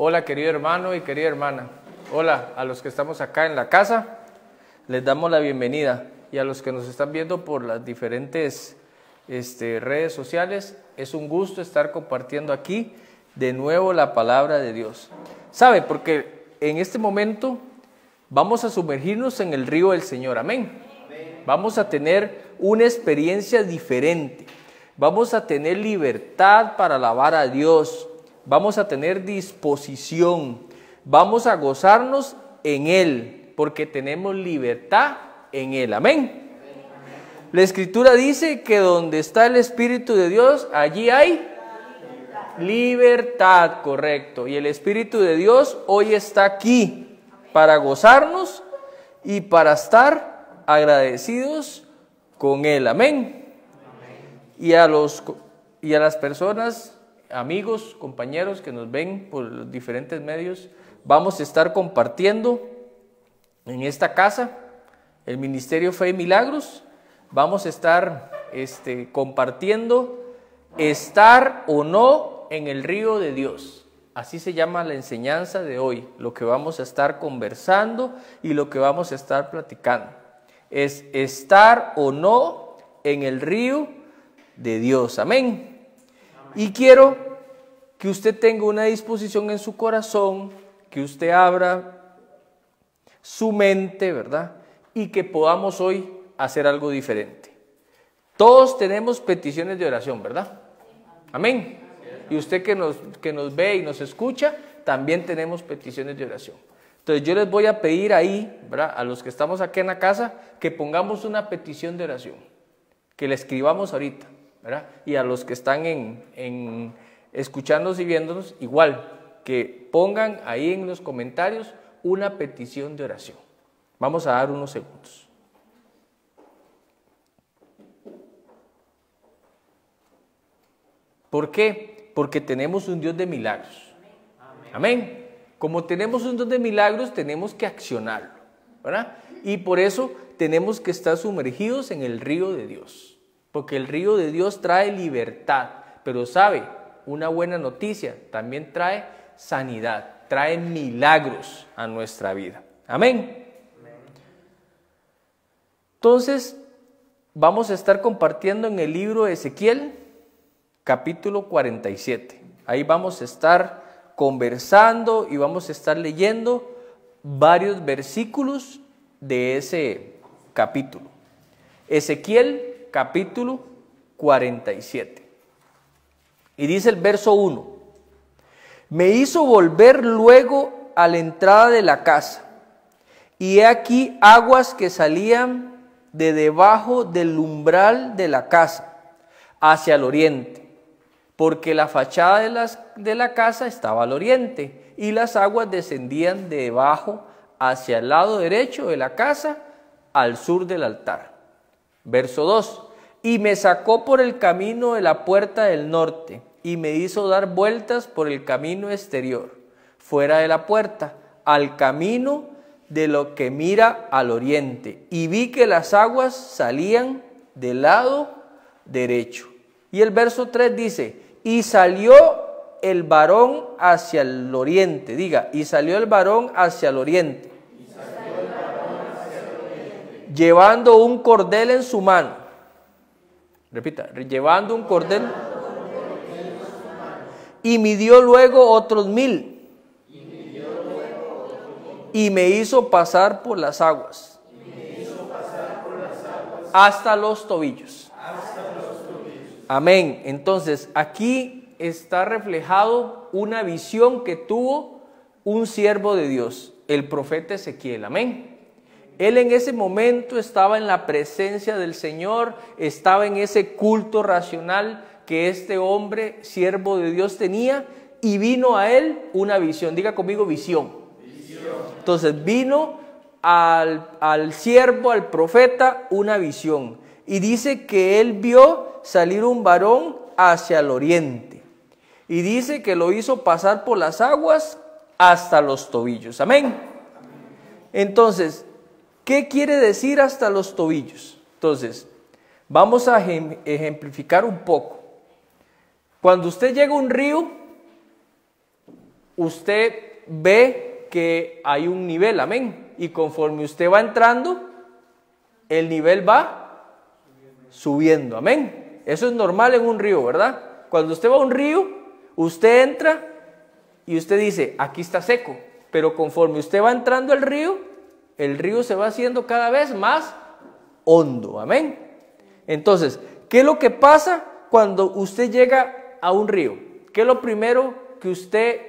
Hola querido hermano y querida hermana. Hola a los que estamos acá en la casa, les damos la bienvenida. Y a los que nos están viendo por las diferentes redes sociales, es un gusto estar compartiendo aquí de nuevo la palabra de Dios. ¿Sabe? Porque en este momento vamos a sumergirnos en el río del Señor. Amén. Vamos a tener una experiencia diferente. Vamos a tener libertad para alabar a Dios. Vamos a tener disposición. Vamos a gozarnos en Él, porque tenemos libertad en Él. Amén. La Escritura dice que donde está el Espíritu de Dios, allí hay libertad, correcto. Y el Espíritu de Dios hoy está aquí para gozarnos y para estar agradecidos con Él. Amén. Y a las personas, amigos, compañeros que nos ven por los diferentes medios, vamos a estar compartiendo en esta casa el Ministerio Fe y Milagros. Vamos a estar compartiendo estar o no en el río de Dios. Así se llama la enseñanza de hoy, lo que vamos a estar conversando y lo que vamos a estar platicando. Es estar o no en el río de Dios. Amén. Y quiero que usted tenga una disposición en su corazón, que usted abra su mente, ¿verdad? Y que podamos hoy hacer algo diferente. Todos tenemos peticiones de oración, ¿verdad? Amén. Y usted que nos ve y nos escucha, también tenemos peticiones de oración. Entonces yo les voy a pedir ahí, ¿verdad?, a los que estamos aquí en la casa, que pongamos una petición de oración, que la escribamos ahorita, ¿verdad? Y a los que están escuchándonos y viéndonos, igual, que pongan ahí en los comentarios una petición de oración. Vamos a dar unos segundos. ¿Por qué? Porque tenemos un Dios de milagros. Amén. Como tenemos un Dios de milagros, tenemos que accionarlo, ¿verdad? Y por eso tenemos que estar sumergidos en el río de Dios. Porque el río de Dios trae libertad. Pero sabe, una buena noticia, también trae sanidad, trae milagros a nuestra vida. Amén. Entonces, vamos a estar compartiendo en el libro de Ezequiel, capítulo 47. Ahí vamos a estar conversando y vamos a estar leyendo varios versículos de ese capítulo. Ezequiel, capítulo 47. Y dice el verso 1: Me hizo volver luego a la entrada de la casa, y he aquí aguas que salían de debajo del umbral de la casa hacia el oriente, porque la fachada de la casa estaba al oriente, y las aguas descendían de debajo hacia el lado derecho de la casa, al sur del altar. Verso 2: Y me sacó por el camino de la puerta del norte, y me hizo dar vueltas por el camino exterior, fuera de la puerta, al camino de lo que mira al oriente, y vi que las aguas salían del lado derecho. Y el verso 3 dice: Y salió el varón hacia el oriente. Diga, y salió el varón hacia el oriente, llevando un cordel en su mano. Repita, llevando un cordel. Y midió luego otros 1000. Y me hizo pasar por las aguas. Hasta los tobillos. Amén. Entonces, aquí está reflejado una visión que tuvo un siervo de Dios, el profeta Ezequiel. Amén. Él en ese momento estaba en la presencia del Señor, estaba en ese culto racional que este hombre, siervo de Dios, tenía, y vino a él una visión. Diga conmigo, visión. Entonces vino al siervo, al profeta, una visión. Y dice que él vio salir un varón hacia el oriente. Y dice que lo hizo pasar por las aguas hasta los tobillos. Amén. Entonces, ¿qué quiere decir hasta los tobillos? Entonces, vamos a ejemplificar un poco. Cuando usted llega a un río, usted ve que hay un nivel, amén. Y conforme usted va entrando, el nivel va subiendo, amén. Eso es normal en un río, ¿verdad? Cuando usted va a un río, usted entra y usted dice, aquí está seco. Pero conforme usted va entrando al río, el río se va haciendo cada vez más hondo, amén. Entonces, ¿qué es lo que pasa cuando usted llega a un río? ¿Qué es lo primero que usted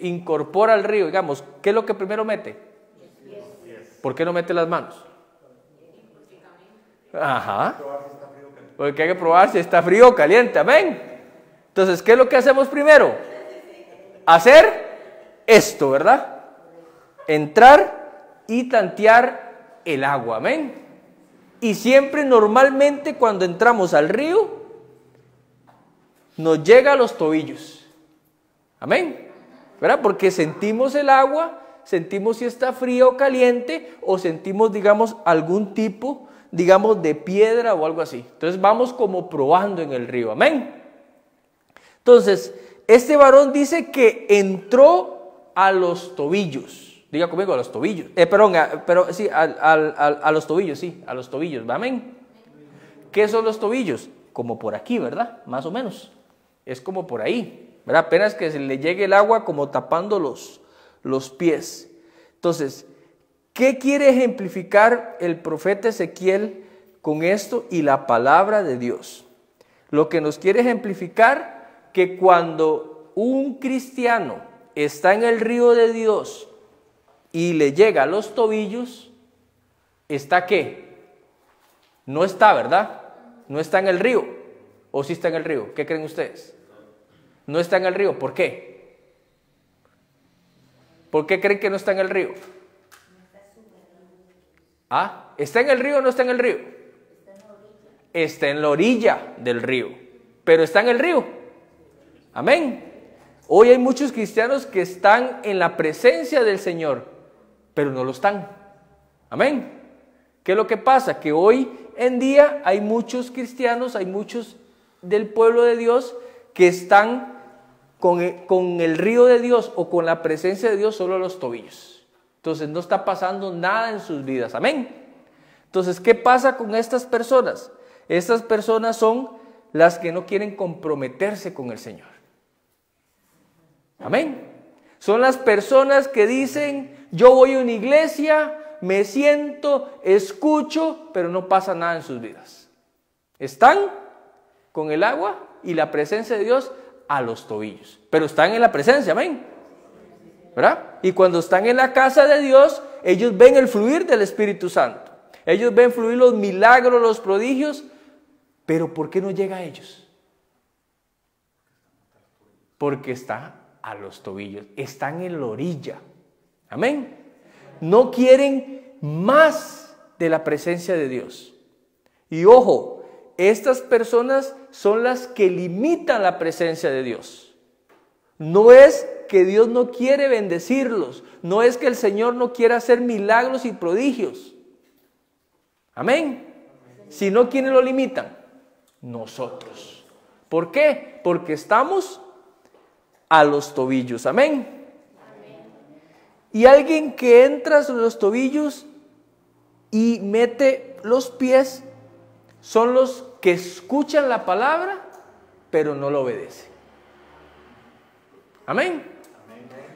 incorpora al río? Digamos, ¿qué es lo que primero mete? ¿Por qué no mete las manos? Ajá. Porque hay que probar si está frío o caliente, amén. Entonces, ¿qué es lo que hacemos primero? Hacer esto, ¿verdad? Entrar y tantear el agua, amén. Y siempre normalmente cuando entramos al río, nos llega a los tobillos, amén, ¿verdad? Porque sentimos el agua, sentimos si está fría o caliente, o sentimos, digamos, algún tipo, digamos, de piedra o algo así. Entonces vamos como probando en el río, amén. Entonces, este varón dice que entró a los tobillos. Diga conmigo, a los tobillos. Pero sí, a los tobillos, sí, a los tobillos, amén. ¿Qué son los tobillos? Como por aquí, ¿verdad? Más o menos. Es como por ahí, ¿verdad? Apenas que se le llegue el agua como tapando los pies. Entonces, ¿qué quiere ejemplificar el profeta Ezequiel con esto y la palabra de Dios? Lo que nos quiere ejemplificar que cuando un cristiano está en el río de Dios y le llega a los tobillos, ¿está qué? No está, ¿verdad? No está en el río. ¿O sí está en el río? ¿Qué creen ustedes? No está en el río. ¿Por qué? ¿Por qué creen que no está en el río? ¿Ah? ¿Está en el río o no está en el río? Está en la orilla del río. Pero está en el río. Amén. Hoy hay muchos cristianos que están en la presencia del Señor, pero no lo están. Amén. ¿Qué es lo que pasa? Que hoy en día hay muchos cristianos, hay muchos del pueblo de Dios que están con el río de Dios o con la presencia de Dios solo a los tobillos. Entonces no está pasando nada en sus vidas. Amén. Entonces, ¿qué pasa con estas personas? Estas personas son las que no quieren comprometerse con el Señor. Amén. Son las personas que dicen, yo voy a una iglesia, me siento, escucho, pero no pasa nada en sus vidas. Están con el agua y la presencia de Dios a los tobillos, pero están en la presencia, amén, ¿verdad? Y cuando están en la casa de Dios, ellos ven el fluir del Espíritu Santo, ellos ven fluir los milagros, los prodigios, pero ¿por qué no llega a ellos? Porque está a los tobillos, están en la orilla, amén. No quieren más de la presencia de Dios. Y ojo, estas personas son las que limitan la presencia de Dios. No es que Dios no quiere bendecirlos, no es que el Señor no quiera hacer milagros y prodigios. Amén. Sino, ¿quiénes lo limitan? Nosotros. ¿Por qué? Porque estamos a los tobillos. Amén. Y alguien que entra sobre los tobillos y mete los pies son los que escuchan la palabra, pero no la obedecen. Amén.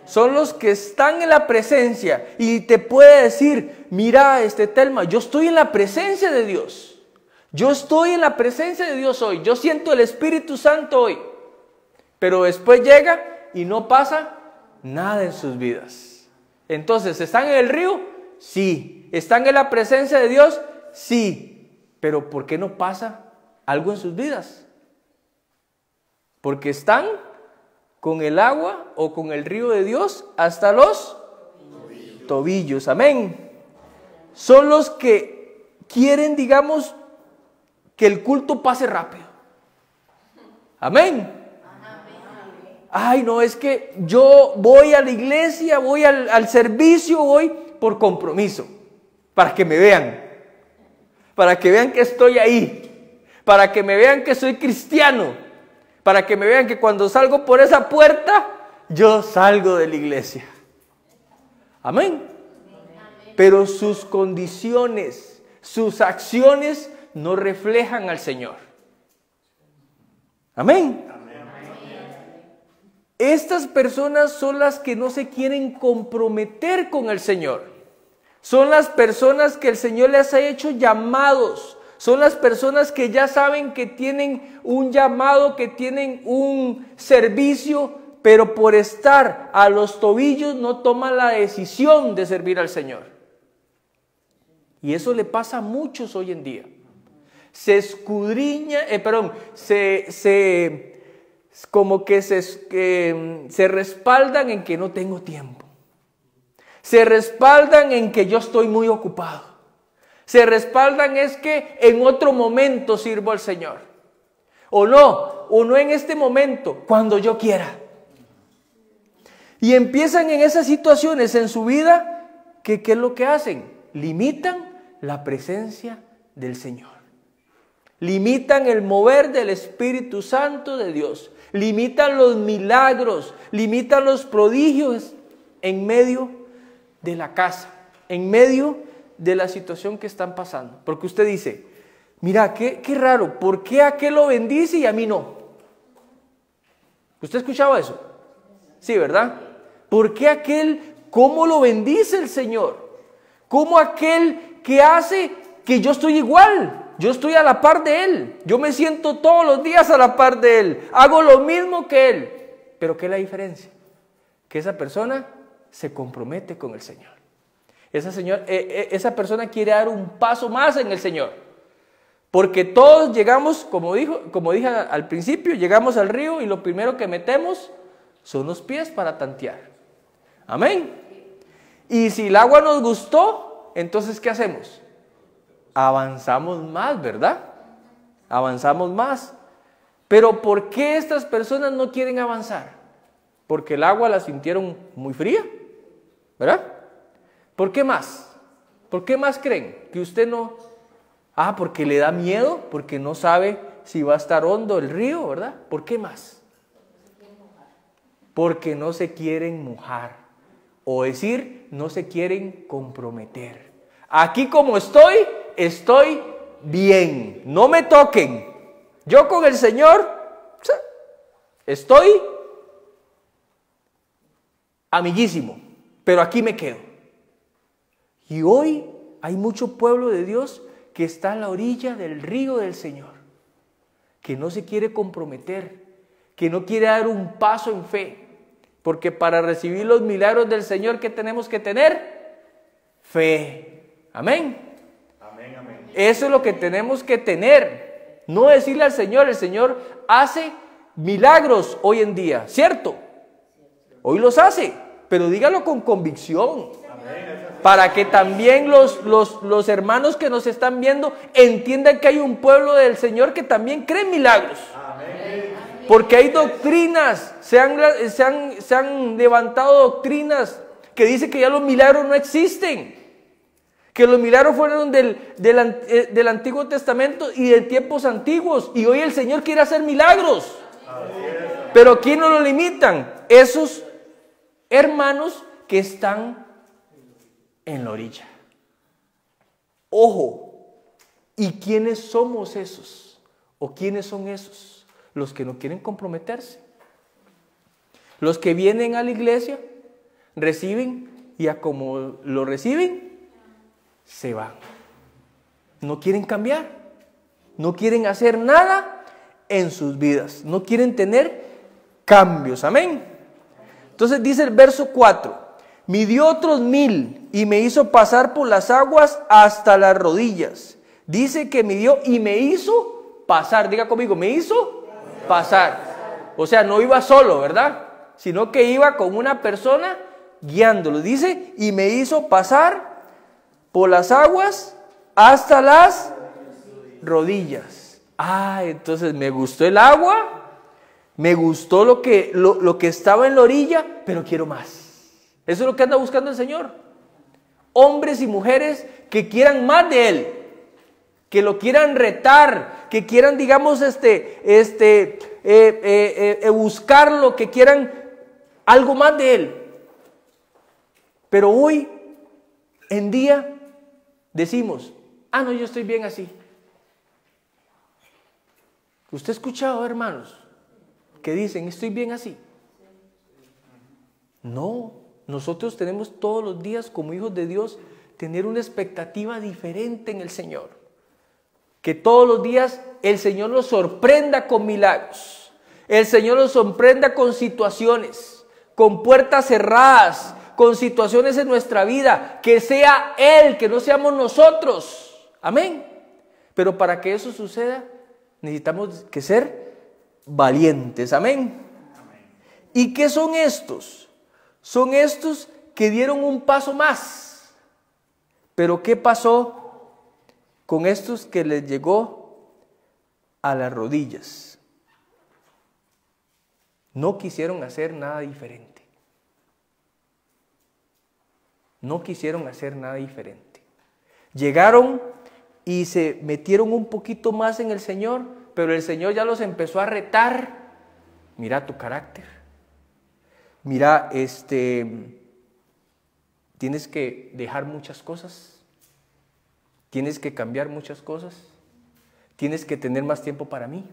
Son los que están en la presencia y te puede decir, mira, Telma, yo estoy en la presencia de Dios. Yo estoy en la presencia de Dios hoy. Yo siento el Espíritu Santo hoy. Pero después llega y no pasa nada en sus vidas. Entonces, ¿están en el río? Sí. ¿Están en la presencia de Dios? Sí. Pero ¿por qué no pasa algo en sus vidas? Porque están con el agua o con el río de Dios hasta los tobillos. Amén. Son los que quieren, digamos, que el culto pase rápido. Amén. Ay, no, es que yo voy a la iglesia, voy al servicio, voy por compromiso, para que me vean que estoy ahí, para que me vean que soy cristiano, para que me vean que cuando salgo por esa puerta, yo salgo de la iglesia. Amén. Pero sus condiciones, sus acciones no reflejan al Señor. Amén. Estas personas son las que no se quieren comprometer con el Señor. Son las personas que el Señor les ha hecho llamados. Son las personas que ya saben que tienen un llamado, que tienen un servicio, pero por estar a los tobillos no toman la decisión de servir al Señor. Y eso le pasa a muchos hoy en día. Se escudriña, se respaldan en que no tengo tiempo. Se respaldan en que yo estoy muy ocupado. Se respaldan es que en otro momento sirvo al Señor. O no en este momento, cuando yo quiera. Y empiezan en esas situaciones en su vida, que ¿qué es lo que hacen? Limitan la presencia del Señor. Limitan el mover del Espíritu Santo de Dios. Limitan los milagros, limitan los prodigios en medio de la casa, en medio de la situación que están pasando. Porque usted dice, mira, qué raro, ¿por qué aquel lo bendice y a mí no? ¿Usted escuchaba eso? Sí, ¿verdad? ¿Por qué aquel, cómo lo bendice el Señor? ¿Cómo aquel que hace que yo estoy igual? Yo estoy a la par de Él. Yo me siento todos los días a la par de Él. Hago lo mismo que Él. Pero ¿qué es la diferencia? Que esa persona se compromete con el Señor. Esa persona quiere dar un paso más en el Señor. Porque todos llegamos, como dije al principio, llegamos al río y lo primero que metemos son los pies para tantear. Amén. Y si el agua nos gustó, entonces ¿qué hacemos? Avanzamos más, ¿verdad? Avanzamos más. Pero ¿por qué estas personas no quieren avanzar? Porque el agua la sintieron muy fría, ¿verdad? ¿Por qué más? ¿Por qué más creen que usted no? Porque le da miedo, porque no sabe si va a estar hondo el río, ¿verdad? ¿Por qué más? Porque no se quieren mojar, o decir, no se quieren comprometer. Aquí como estoy bien, no me toquen. Yo con el Señor estoy amiguísimo, pero aquí me quedo. Y hoy hay mucho pueblo de Dios que está a la orilla del río del Señor, que no se quiere comprometer, que no quiere dar un paso en fe, porque para recibir los milagros del Señor, ¿qué tenemos que tener? Fe. Amén. Amén, amén. Eso es lo que tenemos que tener. No decirle al Señor, el Señor hace milagros hoy en día, ¿cierto? Hoy los hace, pero dígalo con convicción. Para que también los hermanos que nos están viendo entiendan que hay un pueblo del Señor que también cree en milagros. Amén. Porque hay doctrinas, se han levantado doctrinas que dicen que ya los milagros no existen. Que los milagros fueron del Antiguo Testamento y de tiempos antiguos. Y hoy el Señor quiere hacer milagros. Pero ¿quién no lo limitan? Esos hermanos que están en la orilla. Ojo, ¿y quiénes somos esos? ¿O quiénes son esos? Los que no quieren comprometerse. Los que vienen a la iglesia, reciben y a como lo reciben, se van. No quieren cambiar. No quieren hacer nada en sus vidas. No quieren tener cambios. Amén. Entonces dice el verso 4. Midió otros 1000 y me hizo pasar por las aguas hasta las rodillas. Dice que midió y me hizo pasar. Diga conmigo, me hizo pasar. O sea, no iba solo, ¿verdad? Sino que iba con una persona guiándolo. Dice, y me hizo pasar por las aguas hasta las rodillas. Entonces me gustó el agua, me gustó lo que estaba en la orilla, pero quiero más. Eso es lo que anda buscando el Señor. Hombres y mujeres que quieran más de Él, que lo quieran retar, que quieran, digamos, buscarlo, que quieran algo más de Él. Pero hoy en día decimos, no, yo estoy bien así. ¿Usted ha escuchado, hermanos, que dicen, estoy bien así? No, nosotros tenemos todos los días como hijos de Dios tener una expectativa diferente en el Señor. Que todos los días el Señor nos sorprenda con milagros. El Señor nos sorprenda con situaciones, con puertas cerradas, con situaciones en nuestra vida. Que sea Él, que no seamos nosotros. Amén. Pero para que eso suceda, necesitamos que ser valientes. Amén. ¿Y qué son estos? Son estos que dieron un paso más. Pero ¿qué pasó con estos que les llegó a las rodillas? No quisieron hacer nada diferente. No quisieron hacer nada diferente. Llegaron y se metieron un poquito más en el Señor, pero el Señor ya los empezó a retar. Mira tu carácter. Mira, tienes que dejar muchas cosas. Tienes que cambiar muchas cosas. Tienes que tener más tiempo para mí.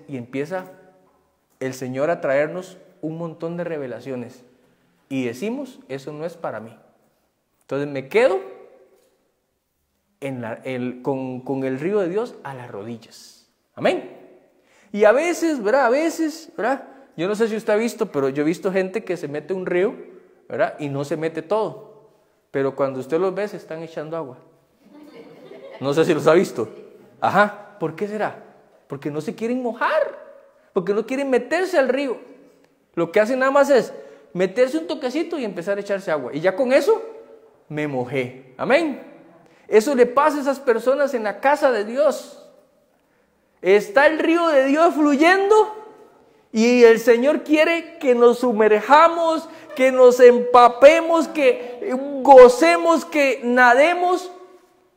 Y empieza el Señor a traernos un montón de revelaciones. Y decimos, eso no es para mí. Entonces me quedo con el río de Dios a las rodillas. Amén. Y a veces, ¿verdad? Yo no sé si usted ha visto, pero yo he visto gente que se mete un río, ¿verdad? Y no se mete todo. Pero cuando usted los ve, se están echando agua. No sé si los ha visto. Ajá, ¿por qué será? Porque no se quieren mojar, porque no quieren meterse al río. Lo que hacen nada más es meterse un toquecito y empezar a echarse agua. Y ya con eso me mojé. Amén. Eso le pasa a esas personas en la casa de Dios. Está el río de Dios fluyendo y el Señor quiere que nos sumerjamos, que nos empapemos, que gocemos, que nademos.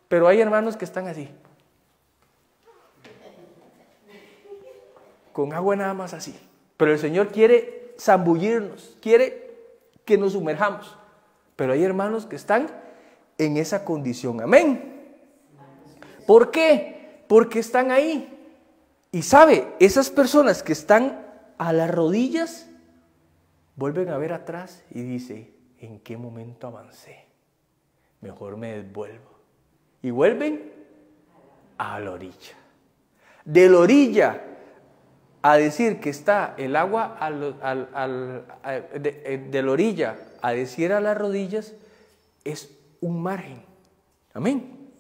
Pero hay hermanos que están así, con agua nada más así. Pero el Señor quiere zambullirnos, quiere que nos sumerjamos. Pero hay hermanos que están en esa condición. Amén. ¿Por qué? Porque están ahí. Y sabe, esas personas que están a las rodillas vuelven a ver atrás y dice, ¿en qué momento avancé? Mejor me desvuelvo. Y vuelven a la orilla. De la orilla a decir que está el agua de la orilla a decir a las rodillas es un margen. Amén.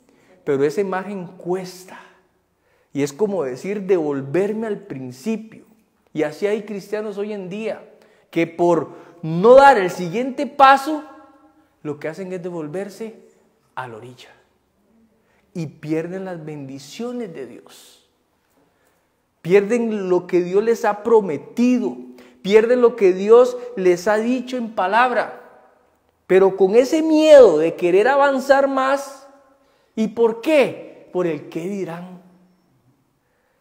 Pero ese margen cuesta. Y es como decir devolverme al principio. Y así hay cristianos hoy en día que por no dar el siguiente paso, lo que hacen es devolverse a la orilla. Y pierden las bendiciones de Dios. Pierden lo que Dios les ha prometido. Pierden lo que Dios les ha dicho en palabra. Pero con ese miedo de querer avanzar más. ¿Y por qué? Por el qué dirán.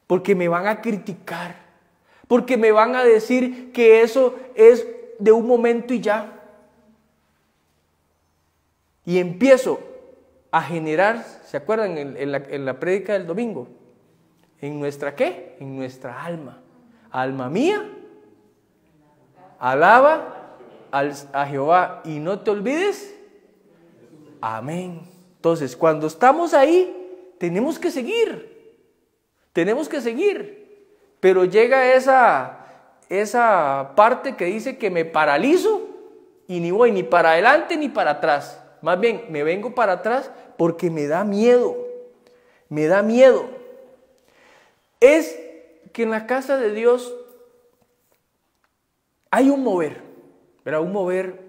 Porque me van a criticar. Porque me van a decir que eso es de un momento y ya. Y empiezo a generar, ¿se acuerdan en la prédica del domingo? ¿En nuestra qué? En nuestra alma. Alma mía, alaba a Jehová y no te olvides. Amén. Entonces, cuando estamos ahí, tenemos que seguir. Tenemos que seguir. Pero llega esa parte que dice que me paralizo y ni voy ni para adelante ni para atrás. Más bien, me vengo para atrás porque me da miedo. Me da miedo. Es que en la casa de Dios hay un mover, ¿verdad? Un mover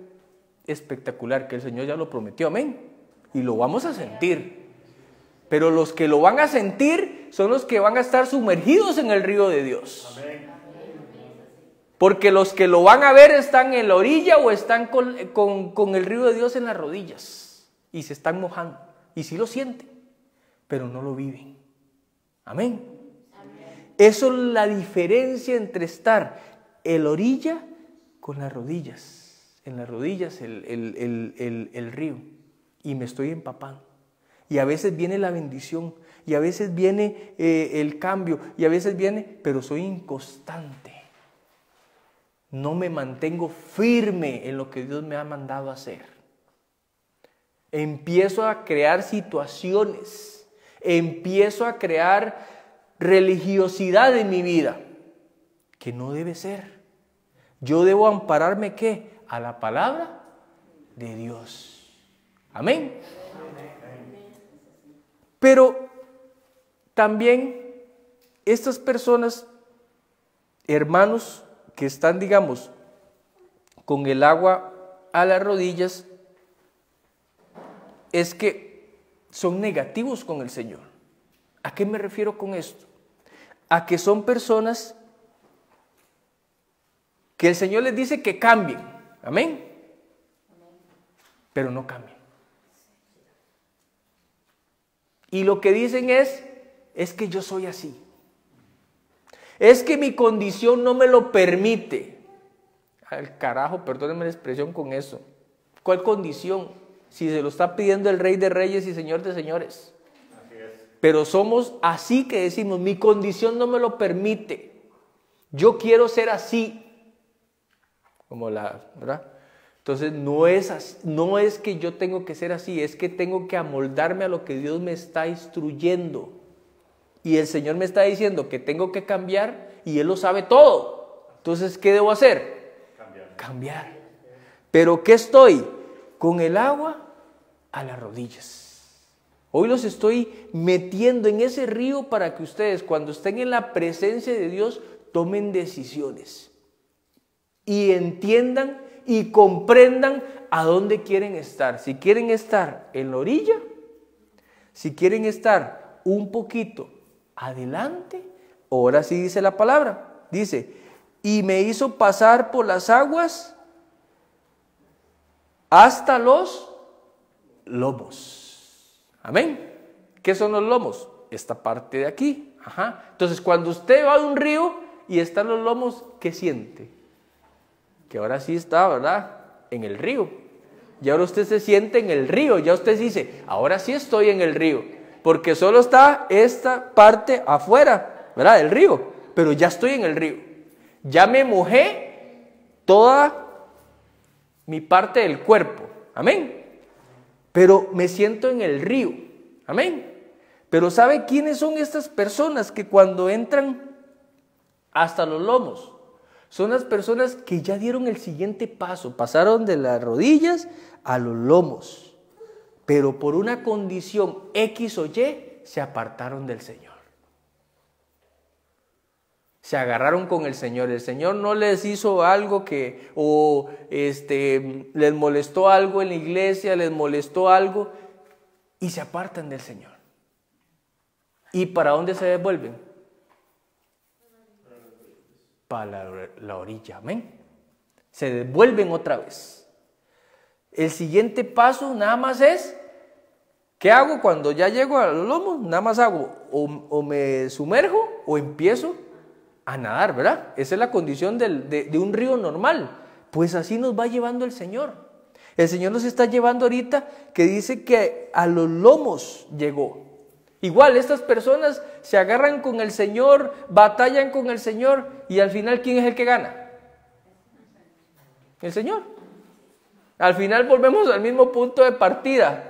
espectacular que el Señor ya lo prometió, amén. Y lo vamos a sentir. Pero los que lo van a sentir son los que van a estar sumergidos en el río de Dios. Amén. Porque los que lo van a ver están en la orilla o están con el río de Dios en las rodillas. Y se están mojando. Y sí lo sienten, pero no lo viven. Amén. Eso es la diferencia entre estar en la orilla con las rodillas. En las rodillas el río. Y me estoy empapando. Y a veces viene la bendición. Y a veces viene el cambio. Y a veces viene, pero soy inconstante. No me mantengo firme en lo que Dios me ha mandado a hacer. Empiezo a crear situaciones. Empiezo a crear religiosidad en mi vida, que no debe ser. Yo debo ampararme, ¿qué? A la palabra de Dios. Amén. Pero también estas personas, hermanos, que están, digamos, con el agua a las rodillas, es que son negativos con el Señor. ¿A qué me refiero con esto? A que son personas que el Señor les dice que cambien. Amén. Pero no cambian. Y lo que dicen es que yo soy así. Es que mi condición no me lo permite. Al carajo, perdónenme la expresión con eso. ¿Cuál condición? Si se lo está pidiendo el Rey de Reyes y Señor de Señores. Pero somos así que decimos, mi condición no me lo permite. Yo quiero ser así. ¿Verdad? Entonces no es que yo tengo que ser así, es que tengo que amoldarme a lo que Dios me está instruyendo. Y el Señor me está diciendo que tengo que cambiar y Él lo sabe todo. Entonces, ¿qué debo hacer? Cambiar. ¿Pero qué estoy? Con el agua a las rodillas. Hoy los estoy metiendo en ese río para que ustedes, cuando estén en la presencia de Dios, tomen decisiones y entiendan y comprendan a dónde quieren estar. Si quieren estar en la orilla, si quieren estar un poquito adelante, ahora sí dice la palabra, dice, y me hizo pasar por las aguas hasta los lomos. Amén. ¿Qué son los lomos? Esta parte de aquí. Ajá. Entonces, cuando usted va de un río y están los lomos, ¿qué siente? Que ahora sí está, ¿verdad? En el río. Y ahora usted se siente en el río. Ya usted dice, ahora sí estoy en el río. Porque solo está esta parte afuera, ¿verdad? Del río. Pero ya estoy en el río. Ya me mojé toda mi parte del cuerpo. Amén. Pero me siento en el río. Amén. Pero ¿sabe quiénes son estas personas que cuando entran hasta los lomos? Son las personas que ya dieron el siguiente paso. Pasaron de las rodillas a los lomos. Pero por una condición X o Y se apartaron del Señor. Se agarraron con el Señor. El Señor no les hizo algo les molestó algo en la iglesia, les molestó algo y se apartan del Señor. ¿Y para dónde se devuelven? Para la orilla, amén. Se devuelven otra vez. El siguiente paso nada más es, ¿qué hago cuando ya llego a los lomos? Nada más hago, o me sumerjo o empiezo a nadar, ¿verdad? Esa es la condición de un río normal. Pues así nos va llevando el Señor. El Señor nos está llevando ahorita que dice que a los lomos llegó. Igual estas personas se agarran con el Señor, batallan con el Señor y al final ¿quién es el que gana? El Señor. Al final volvemos al mismo punto de partida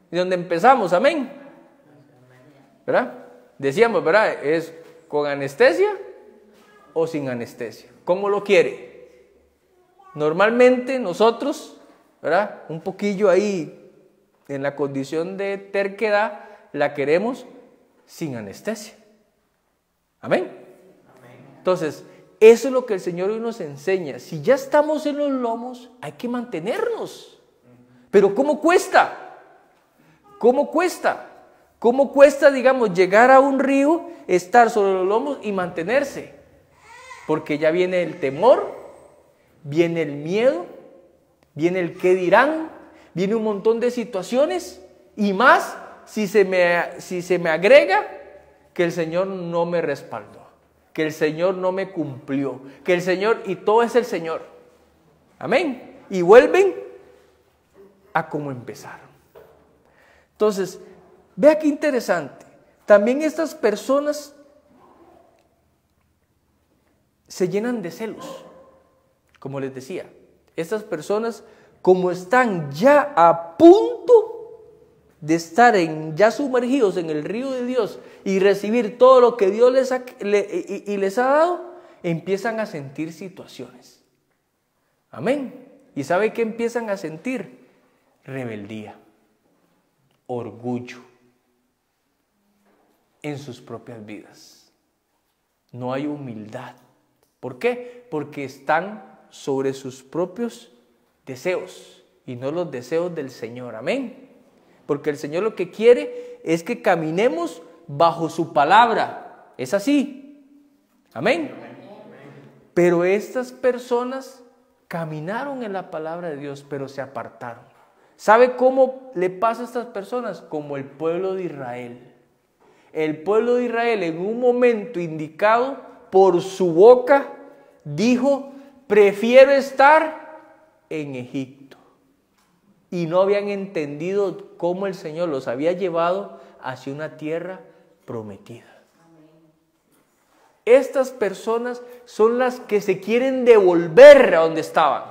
de donde empezamos, amén. ¿Verdad? Decíamos, ¿verdad? Es ¿con anestesia o sin anestesia? ¿Cómo lo quiere? Normalmente nosotros, ¿verdad? Un poquillo ahí en la condición de terquedad, la queremos sin anestesia. Amén. Entonces, eso es lo que el Señor hoy nos enseña. Si ya estamos en los lomos, hay que mantenernos. Pero ¿cómo cuesta? ¿Cómo cuesta? ¿Cómo cuesta, digamos, llegar a un río, estar sobre los lomos y mantenerse? Porque ya viene el temor, viene el miedo, viene el qué dirán, viene un montón de situaciones y más si se me agrega que el Señor no me respaldó, que el Señor no me cumplió, que el Señor, y todo es el Señor. Amén. Y vuelven a como empezaron. Entonces, vea qué interesante. También estas personas se llenan de celos. Como les decía, estas personas, como están ya a punto de estar ya sumergidos en el río de Dios y recibir todo lo que Dios les ha dado, empiezan a sentir situaciones. Amén. ¿Y sabe qué empiezan a sentir? Rebeldía, orgullo en sus propias vidas. No hay humildad. ¿Por qué? Porque están sobre sus propios deseos y no los deseos del Señor. Amén. Porque el Señor lo que quiere es que caminemos bajo su palabra. Es así. Amén. Pero estas personas caminaron en la palabra de Dios, pero se apartaron. ¿Sabe cómo le pasa a estas personas? Como el pueblo de Israel. El pueblo de Israel, en un momento indicado por su boca, dijo: prefiero estar en Egipto. Y no habían entendido cómo el Señor los había llevado hacia una tierra prometida. Estas personas son las que se quieren devolver a donde estaban.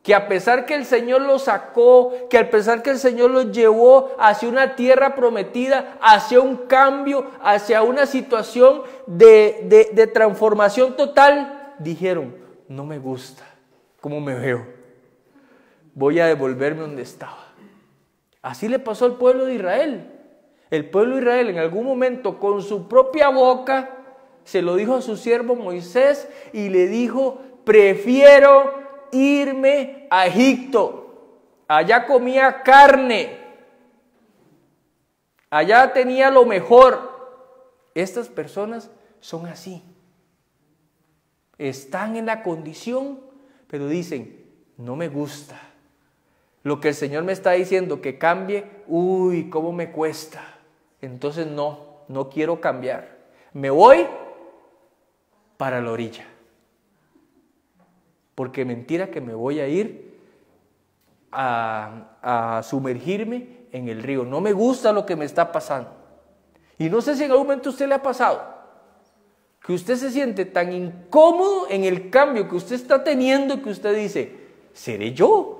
Que a pesar que el Señor los sacó, que a pesar que el Señor los llevó hacia una tierra prometida, hacia un cambio, hacia una situación de transformación total, dijeron: no me gusta cómo me veo, voy a devolverme donde estaba. Así le pasó al pueblo de Israel. El pueblo de Israel en algún momento con su propia boca se lo dijo a su siervo Moisés y le dijo: prefiero irme a Egipto. Allá comía carne, allá tenía lo mejor. Estas personas son así. Están en la condición, pero dicen: no me gusta. Lo que el Señor me está diciendo que cambie, uy, cómo me cuesta. Entonces no quiero cambiar. Me voy para la orilla. Porque mentira que me voy a ir a sumergirme en el río. No me gusta lo que me está pasando. Y no sé si en algún momento a usted le ha pasado que usted se siente tan incómodo en el cambio que usted está teniendo que usted dice: ¿seré yo?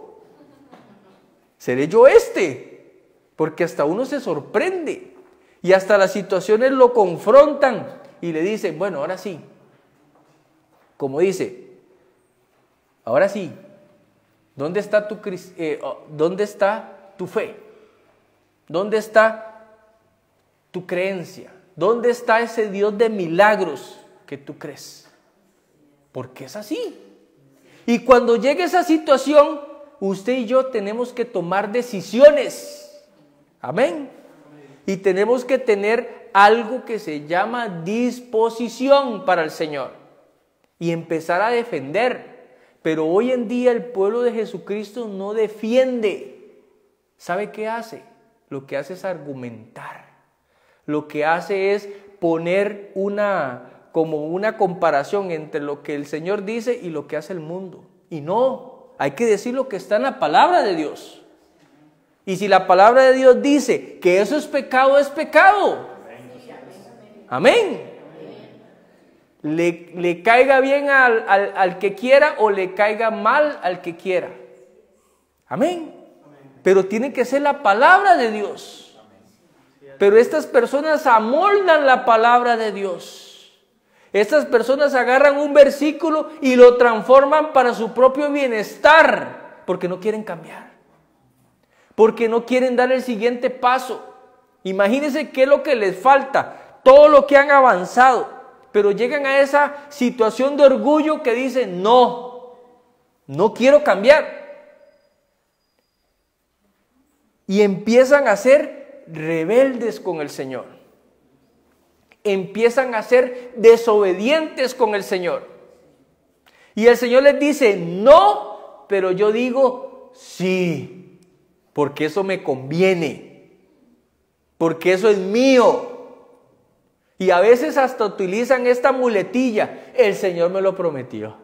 ¿Seré yo este? Porque hasta uno se sorprende y hasta las situaciones lo confrontan y le dicen: bueno, ahora sí. Como dice: ahora sí, ¿dónde está tu fe? ¿Dónde está tu creencia? ¿Dónde está ese Dios de milagros que tú crees? Porque es así. Y cuando llegue esa situación, usted y yo tenemos que tomar decisiones. Amén. Y tenemos que tener algo que se llama disposición para el Señor y empezar a defender. Pero hoy en día el pueblo de Jesucristo no defiende. ¿Sabe qué hace? Lo que hace es argumentar. Lo que hace es poner como una comparación entre lo que el Señor dice y lo que hace el mundo. Y no, hay que decir lo que está en la palabra de Dios. Y si la palabra de Dios dice que eso es pecado, es pecado. Amén. Le caiga bien al que quiera o le caiga mal al que quiera. Amén. Pero tiene que ser la palabra de Dios. Pero estas personas amoldan la palabra de Dios. Estas personas agarran un versículo y lo transforman para su propio bienestar, porque no quieren cambiar, porque no quieren dar el siguiente paso. Imagínense qué es lo que les falta, todo lo que han avanzado, pero llegan a esa situación de orgullo que dicen: no quiero cambiar. Y empiezan a ser rebeldes con el Señor. Empiezan a ser desobedientes con el Señor. Y el Señor les dice: no, pero yo digo sí, porque eso me conviene, porque eso es mío. Y a veces hasta utilizan esta muletilla: el Señor me lo prometió.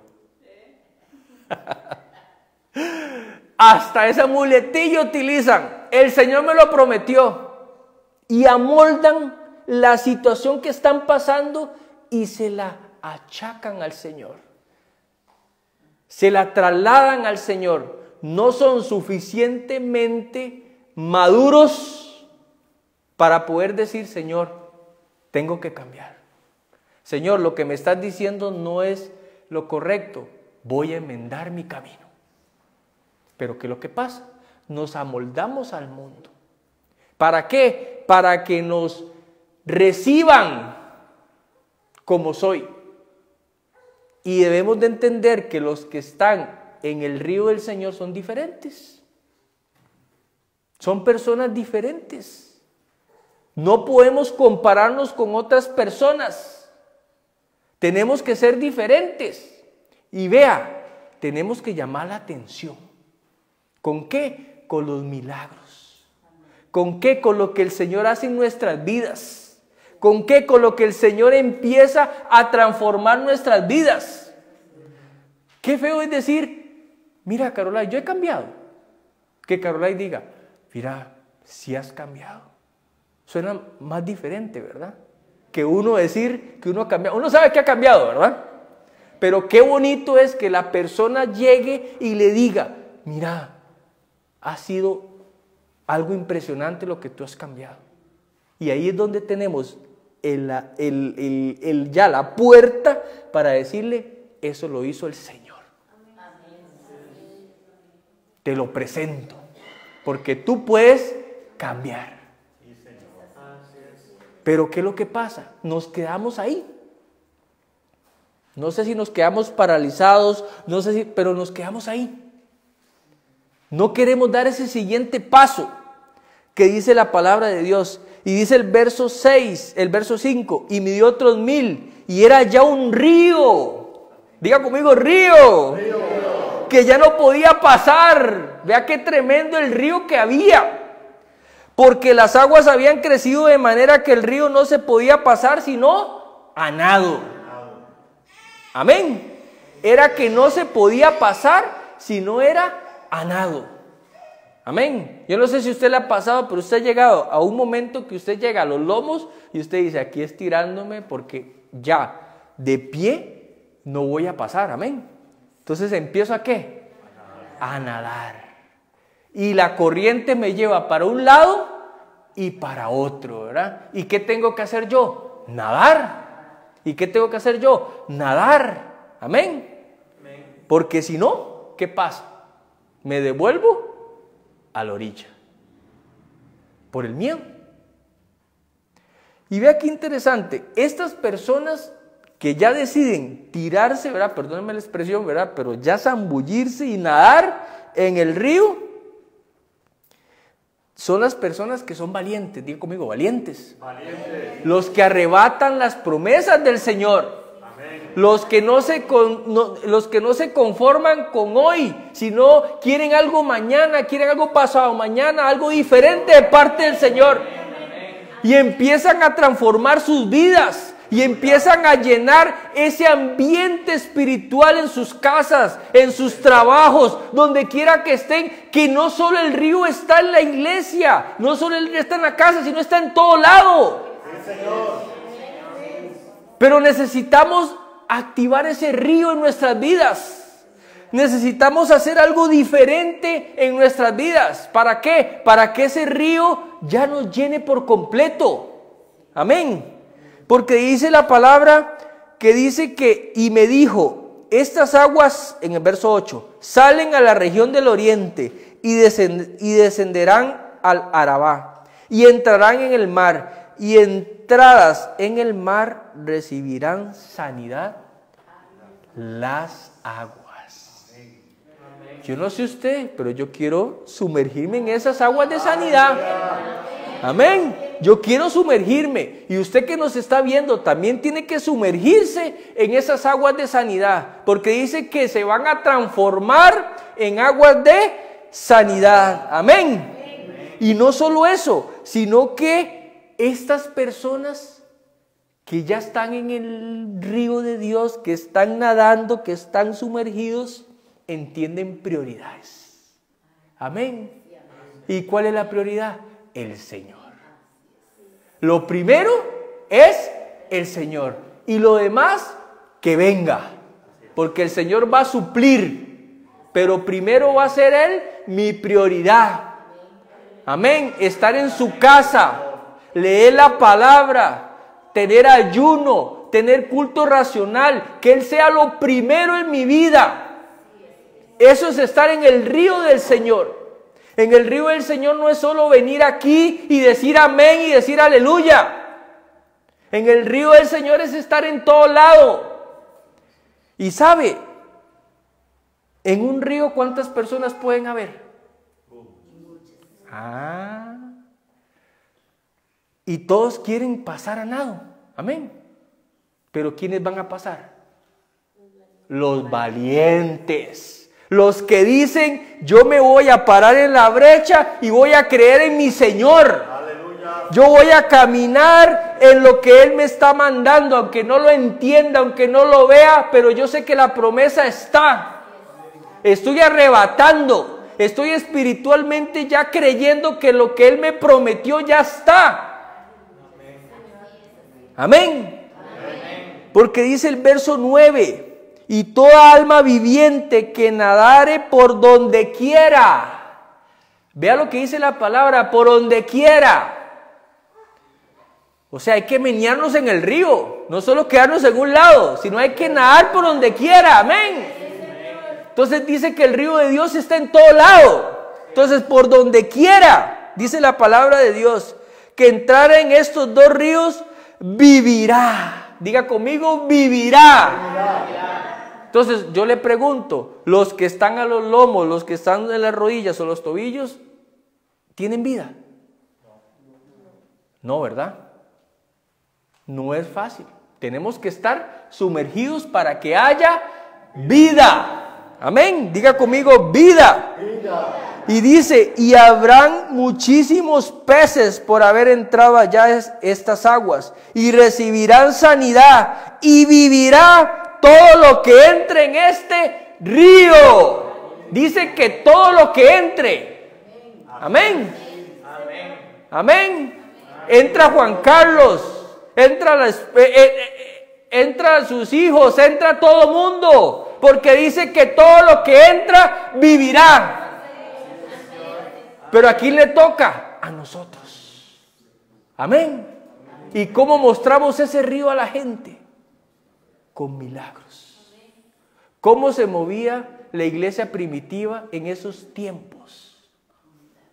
Hasta esa muletilla utilizan: el Señor me lo prometió. Y amoldan la situación que están pasando y se la achacan al Señor. Se la trasladan al Señor. No son suficientemente maduros para poder decir: Señor, tengo que cambiar. Señor, lo que me estás diciendo no es lo correcto. Voy a enmendar mi camino. Pero ¿qué es lo que pasa? Nos amoldamos al mundo. ¿Para qué? Para que nos reciban como soy. Y debemos de entender que los que están en el río del Señor son diferentes. Son personas diferentes. No podemos compararnos con otras personas. Tenemos que ser diferentes. Y vea, tenemos que llamar la atención. ¿Con qué? Con los milagros. ¿Con qué? Con lo que el Señor hace en nuestras vidas. ¿Con qué? Con lo que el Señor empieza a transformar nuestras vidas. Qué feo es decir: mira, Carolina, yo he cambiado. Que Carolina diga: mira, sí has cambiado. Suena más diferente, ¿verdad? Que uno decir que uno ha cambiado. Uno sabe que ha cambiado, ¿verdad? Pero qué bonito es que la persona llegue y le diga: mira, ha sido algo impresionante lo que tú has cambiado. Y ahí es donde tenemos ya la puerta para decirle: eso lo hizo el Señor. Te lo presento, porque tú puedes cambiar. Pero ¿qué es lo que pasa? Nos quedamos ahí. No sé si nos quedamos paralizados, no sé si, pero nos quedamos ahí. No queremos dar ese siguiente paso que dice la palabra de Dios. Y dice el verso 6, el verso 5: y midió otros 1000, y era ya un río. Diga conmigo: río. Que ya no podía pasar. Vea qué tremendo el río que había. Porque las aguas habían crecido de manera que el río no se podía pasar sino a nado. Amén. Era que no se podía pasar si no era a nado. Amén. Yo no sé si usted le ha pasado, pero usted ha llegado a un momento que usted llega a los lomos y usted dice: aquí estirándome porque ya de pie no voy a pasar. Amén. Entonces empiezo ¿a qué? A nadar. Y la corriente me lleva para un lado y para otro, ¿verdad? ¿Y qué tengo que hacer yo? Nadar. ¿Y qué tengo que hacer yo? Nadar. Amén. Porque si no, ¿qué pasa? Me devuelvo a la orilla por el miedo. Y vea qué interesante, estas personas que ya deciden tirarse, ¿verdad? Perdónenme la expresión, ¿verdad? Pero ya zambullirse y nadar en el río, son las personas que son valientes. Diga conmigo: valientes. Valientes. Los que arrebatan las promesas del Señor. Los que no se conforman con hoy, sino quieren algo mañana, quieren algo pasado mañana, algo diferente de parte del Señor. Y empiezan a transformar sus vidas y empiezan a llenar ese ambiente espiritual en sus casas, en sus trabajos, donde quiera que estén, que no solo el río está en la iglesia, no solo el río está en la casa, sino está en todo lado. Sí, Señor. Pero necesitamos activar ese río en nuestras vidas. Necesitamos hacer algo diferente en nuestras vidas. ¿Para qué? Para que ese río ya nos llene por completo. Amén. Porque dice la palabra que dice que: y me dijo, estas aguas, en el verso 8, salen a la región del oriente y descenderán al Arabá y entrarán en el mar, y entradas en el mar recibirán sanidad las aguas. Yo no sé usted, pero yo quiero sumergirme en esas aguas de sanidad. Amén. Yo quiero sumergirme. Y usted que nos está viendo también tiene que sumergirse en esas aguas de sanidad. Porque dice que se van a transformar en aguas de sanidad. Amén. Y no solo eso, sino que estas personas que ya están en el río de Dios, que están nadando, que están sumergidos, entienden prioridades. Amén. ¿Y cuál es la prioridad? El Señor. Lo primero es el Señor. Y lo demás, que venga. Porque el Señor va a suplir. Pero primero va a ser Él mi prioridad. Amén. Estar en su casa, leer la palabra, tener ayuno, tener culto racional, que Él sea lo primero en mi vida. Eso es estar en el río del Señor. En el río del Señor no es solo venir aquí y decir amén y decir aleluya. En el río del Señor es estar en todo lado. Y sabe, en un río, ¿cuántas personas pueden haber? Y todos quieren pasar a nado. Amén. Pero ¿quiénes van a pasar? Los valientes. Los que dicen, yo me voy a parar en la brecha y voy a creer en mi Señor. Aleluya. Yo voy a caminar en lo que Él me está mandando, aunque no lo entienda, aunque no lo vea, pero yo sé que la promesa está. Estoy arrebatando, estoy espiritualmente ya creyendo que lo que Él me prometió ya está. Amén. Porque dice el verso 9. Y toda alma viviente que nadare por donde quiera. Vea lo que dice la palabra, por donde quiera. O sea, hay que menearnos en el río, no solo quedarnos en un lado, sino hay que nadar por donde quiera. Amén. Entonces dice que el río de Dios está en todo lado. Entonces, por donde quiera, dice la palabra de Dios, que entrar en estos dos ríos vivirá. Diga conmigo, vivirá. Entonces yo le pregunto, los que están a los lomos, los que están en las rodillas o los tobillos, ¿tienen vida? No, ¿verdad? No es fácil. Tenemos que estar sumergidos para que haya vida. Amén. Diga conmigo, vida. Y dice, y habrán muchísimos peces por haber entrado allá estas aguas, y recibirán sanidad, y vivirá todo lo que entre en este río. Dice que todo lo que entre. Amén. Amén. Entra Juan Carlos, entra sus hijos, entra todo mundo, porque dice que todo lo que entra vivirá. Pero aquí le toca a nosotros. Amén. ¿Y cómo mostramos ese río a la gente? Con milagros. ¿Cómo se movía la iglesia primitiva en esos tiempos?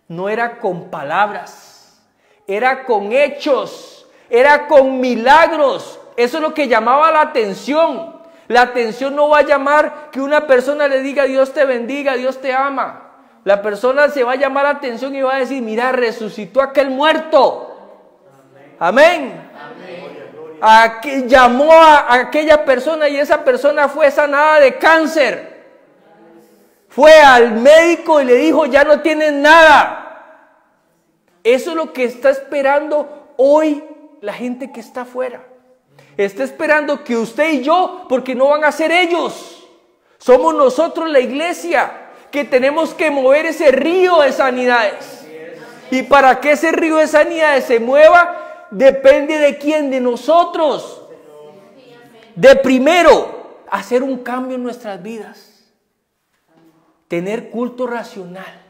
No era con palabras, era con hechos, era con milagros. Eso es lo que llamaba la atención. La atención no va a llamar que una persona le diga Dios te bendiga, Dios te ama. La persona se va a llamar la atención y va a decir, mira, resucitó aquel muerto. Amén. Llamó a aquella persona y esa persona fue sanada de cáncer. Fue al médico y le dijo, ya no tienes nada. Eso es lo que está esperando hoy la gente que está afuera. Está esperando que usted y yo, porque no van a ser ellos. Somos nosotros la iglesia que tenemos que mover ese río de sanidades. Y para que ese río de sanidades se mueva, depende de quién, de nosotros. De primero, hacer un cambio en nuestras vidas. Tener culto racional.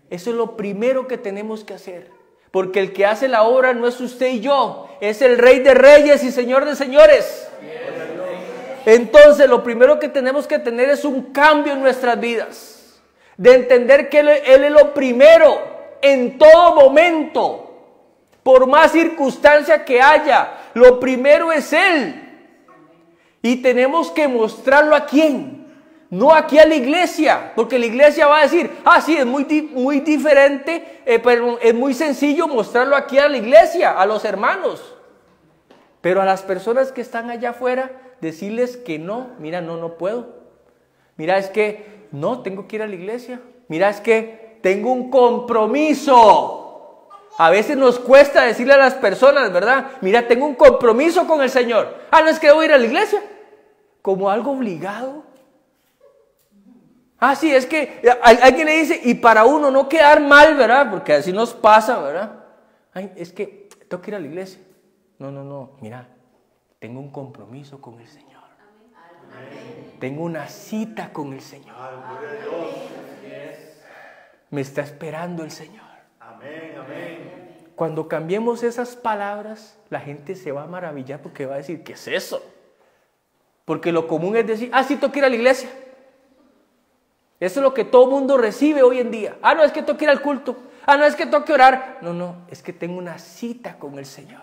Eso es lo primero que tenemos que hacer. Porque el que hace la obra no es usted y yo, es el Rey de Reyes y Señor de Señores. Entonces, lo primero que tenemos que tener es un cambio en nuestras vidas. De entender que Él es lo primero en todo momento. Por más circunstancia que haya, lo primero es Él. Y tenemos que mostrarlo ¿a quién? No aquí a la iglesia, porque la iglesia va a decir, sí, es muy diferente, pero es muy sencillo mostrarlo aquí a la iglesia, a los hermanos. Pero a las personas que están allá afuera, decirles que no, mira, no puedo. Mira, es que no, tengo que ir a la iglesia. Mira, es que tengo un compromiso. A veces nos cuesta decirle a las personas, ¿verdad? Mira, tengo un compromiso con el Señor. Ah, no es que debo ir a la iglesia. Como algo obligado. Ah, sí, es que alguien le dice, y para uno no quedar mal, ¿verdad? Porque así nos pasa, ¿verdad? Ay, es que tengo que ir a la iglesia. No, mira, tengo un compromiso con el Señor. Tengo una cita con el Señor. Me está esperando el Señor. Cuando cambiemos esas palabras, la gente se va a maravillar porque va a decir, ¿qué es eso? Porque lo común es decir, ah, sí, tengo que ir a la iglesia. Eso es lo que todo mundo recibe hoy en día. Ah, no, es que tengo que ir al culto. Ah, no, es que tengo que orar. No, es que tengo una cita con el Señor.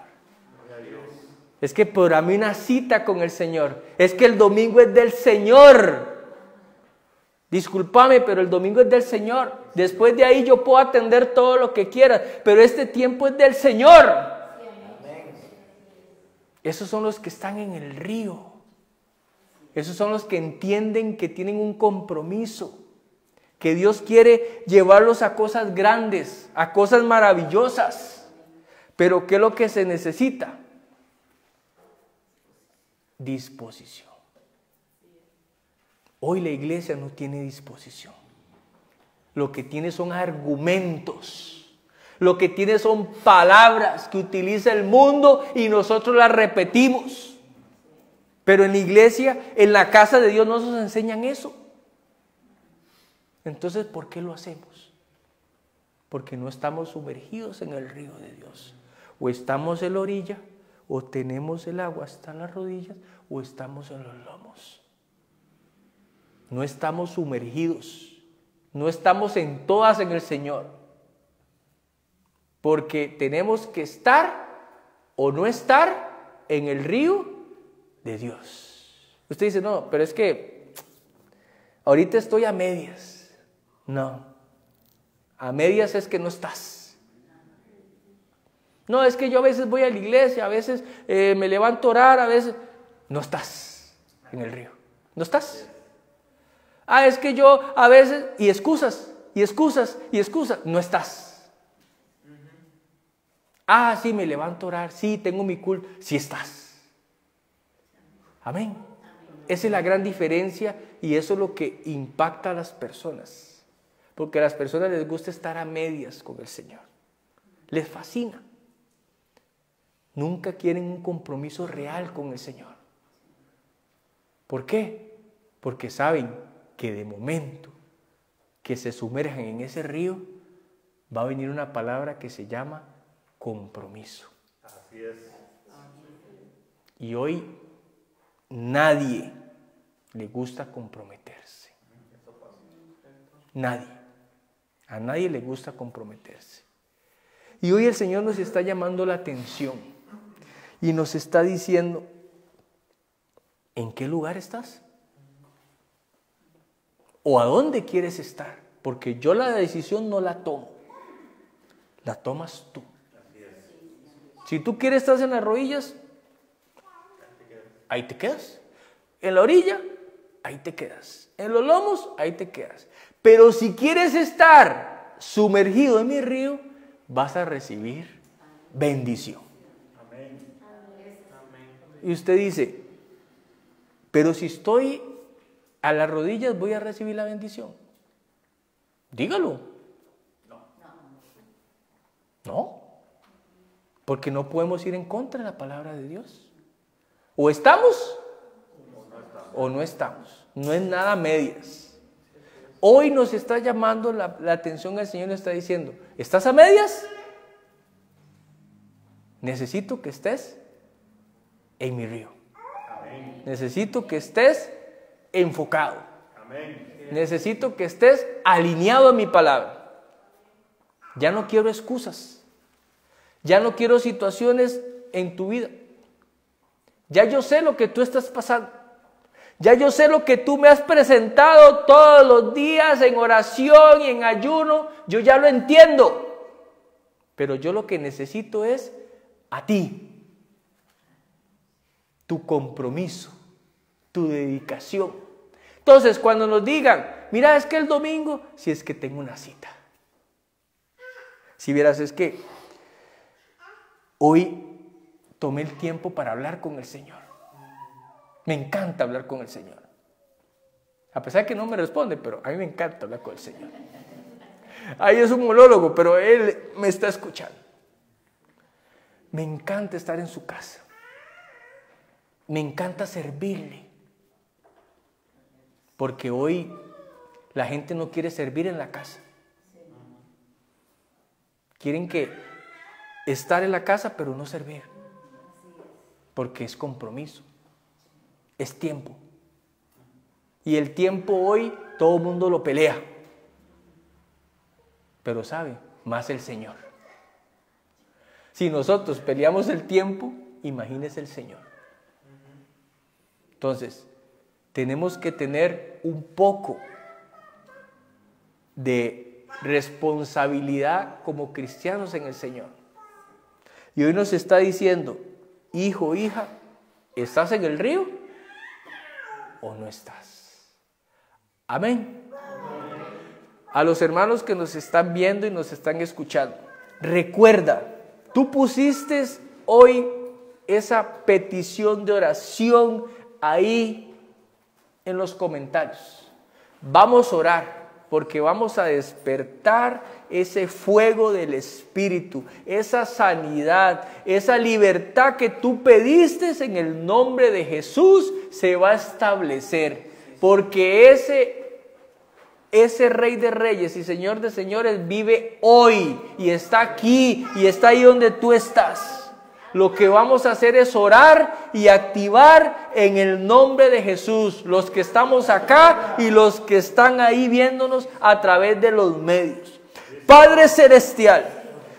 Es que para mí una cita con el Señor. Es que el domingo es del Señor. Discúlpame, pero el domingo es del Señor. Después de ahí yo puedo atender todo lo que quiera, pero este tiempo es del Señor. Esos son los que están en el río. Esos son los que entienden que tienen un compromiso, que Dios quiere llevarlos a cosas grandes, a cosas maravillosas. Pero ¿qué es lo que se necesita? Disposición. Hoy la iglesia no tiene disposición. Lo que tiene son argumentos. Lo que tiene son palabras que utiliza el mundo y nosotros las repetimos. Pero en la iglesia, en la casa de Dios, no nos enseñan eso. Entonces, ¿por qué lo hacemos? Porque no estamos sumergidos en el río de Dios. O estamos en la orilla, o tenemos el agua hasta las rodillas, o estamos en los lomos. No estamos sumergidos. No estamos en todas en el Señor. Porque tenemos que estar o no estar en el río de Dios. Usted dice, no, pero es que ahorita estoy a medias. No, a medias es que no estás. No, es que yo a veces voy a la iglesia, a veces me levanto a orar, a veces... No estás en el río, no estás. Ah, es que yo a veces... Y excusas, no estás. Ah, sí, me levanto a orar, sí, tengo mi culto, sí estás. Amén. Esa es la gran diferencia y eso es lo que impacta a las personas. Porque a las personas les gusta estar a medias con el Señor. Les fascina. Nunca quieren un compromiso real con el Señor. ¿Por qué? Porque saben que de momento que se sumerjan en ese río, va a venir una palabra que se llama compromiso. Así es. Y hoy nadie le gusta comprometerse. Nadie. A nadie le gusta comprometerse. Y hoy el Señor nos está llamando la atención y nos está diciendo, ¿en qué lugar estás? ¿O a dónde quieres estar? Porque yo la decisión no la tomo. La tomas tú. Si tú quieres estar en las rodillas, ahí te quedas. En la orilla, ahí te quedas. En los lomos, ahí te quedas. Pero si quieres estar sumergido en mi río, vas a recibir bendición. Amén. Y usted dice, pero si estoy a las rodillas, ¿voy a recibir la bendición? Dígalo. No. Porque no podemos ir en contra de la palabra de Dios. O estamos o no estamos. No es nada medias. Hoy nos está llamando la atención, el Señor nos está diciendo, ¿estás a medias? Necesito que estés en mi río. Amén. Necesito que estés enfocado. Amén. Necesito que estés alineado a mi palabra. Ya no quiero excusas. Ya no quiero situaciones en tu vida. Ya yo sé lo que tú estás pasando. Ya yo sé lo que tú me has presentado todos los días en oración y en ayuno. Yo ya lo entiendo. Pero yo lo que necesito es a ti. Tu compromiso, tu dedicación. Entonces, cuando nos digan, mira, es que el domingo, si es que tengo una cita. Si vieras, es que Hoy tomé el tiempo para hablar con el Señor. Me encanta hablar con el Señor. A pesar de que no me responde, pero a mí me encanta hablar con el Señor. Ahí es un monólogo, pero Él me está escuchando. Me encanta estar en su casa. Me encanta servirle. Porque hoy la gente no quiere servir en la casa. Quieren estar en la casa, pero no servir. Porque es compromiso. Es tiempo. Y el tiempo hoy todo el mundo lo pelea. Pero sabe, más el Señor. Si nosotros peleamos el tiempo, imagínese el Señor. Entonces, tenemos que tener un poco de responsabilidad como cristianos en el Señor. Y hoy nos está diciendo, hijo, hija, ¿estás en el río o no estás? Amén. A los hermanos que nos están viendo y nos están escuchando, recuerda, tú pusiste hoy esa petición de oración ahí en los comentarios. Vamos a orar porque vamos a despertar ese fuego del Espíritu, esa sanidad, esa libertad que tú pediste en el nombre de Jesús se va a establecer, porque ese Rey de Reyes y Señor de Señores vive hoy y está aquí y está ahí donde tú estás. Lo que vamos a hacer es orar y activar en el nombre de Jesús, los que estamos acá y los que están ahí viéndonos a través de los medios. Padre Celestial,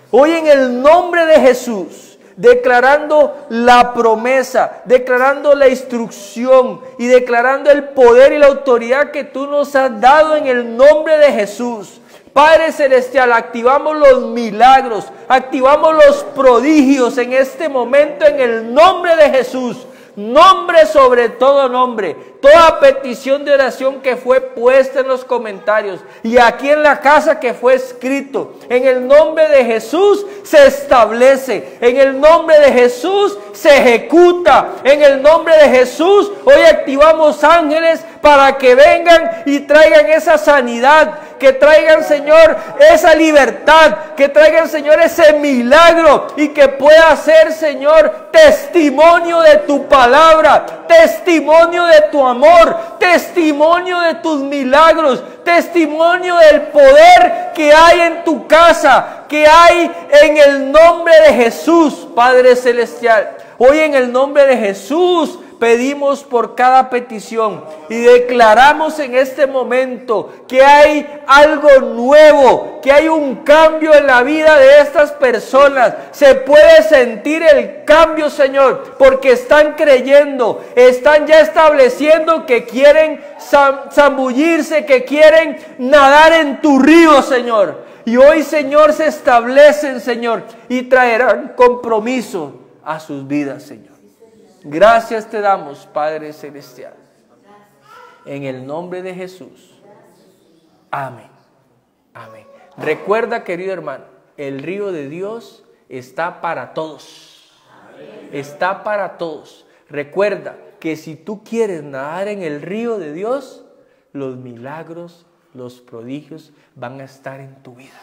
hoy en el nombre de Jesús, declarando la promesa, declarando la instrucción y declarando el poder y la autoridad que tú nos has dado en el nombre de Jesús. Padre Celestial, activamos los milagros, activamos los prodigios en este momento en el nombre de Jesús. Nombre sobre todo nombre, toda petición de oración que fue puesta en los comentarios y aquí en la casa que fue escrito, en el nombre de Jesús se establece, en el nombre de Jesús se ejecuta, en el nombre de Jesús hoy activamos ángeles para que vengan y traigan esa sanidad, que traigan, Señor, esa libertad, que traigan, Señor, ese milagro y que pueda ser, Señor, testimonio de tu palabra, testimonio de tu amor, testimonio de tus milagros, testimonio del poder que hay en tu casa, que hay en el nombre de Jesús, Padre Celestial. Hoy en el nombre de Jesús pedimos por cada petición y declaramos en este momento que hay algo nuevo, que hay un cambio en la vida de estas personas. Se puede sentir el cambio, Señor, porque están creyendo, están ya estableciendo que quieren zambullirse, que quieren nadar en tu río, Señor. Y hoy, Señor, se establecen, Señor, y traerán compromiso a sus vidas, Señor. Gracias te damos, Padre Celestial. En el nombre de Jesús. Amén. Amén. Recuerda, querido hermano, el río de Dios está para todos. Está para todos. Recuerda que si tú quieres nadar en el río de Dios, los milagros, los prodigios van a estar en tu vida.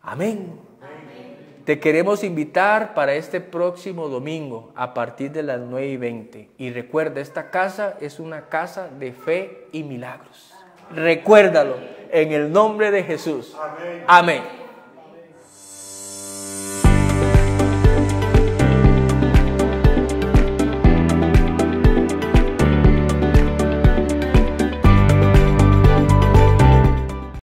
Amén. Te queremos invitar para este próximo domingo a partir de las 9:20. Y recuerda, esta casa es una casa de fe y milagros. Recuérdalo en el nombre de Jesús. Amén.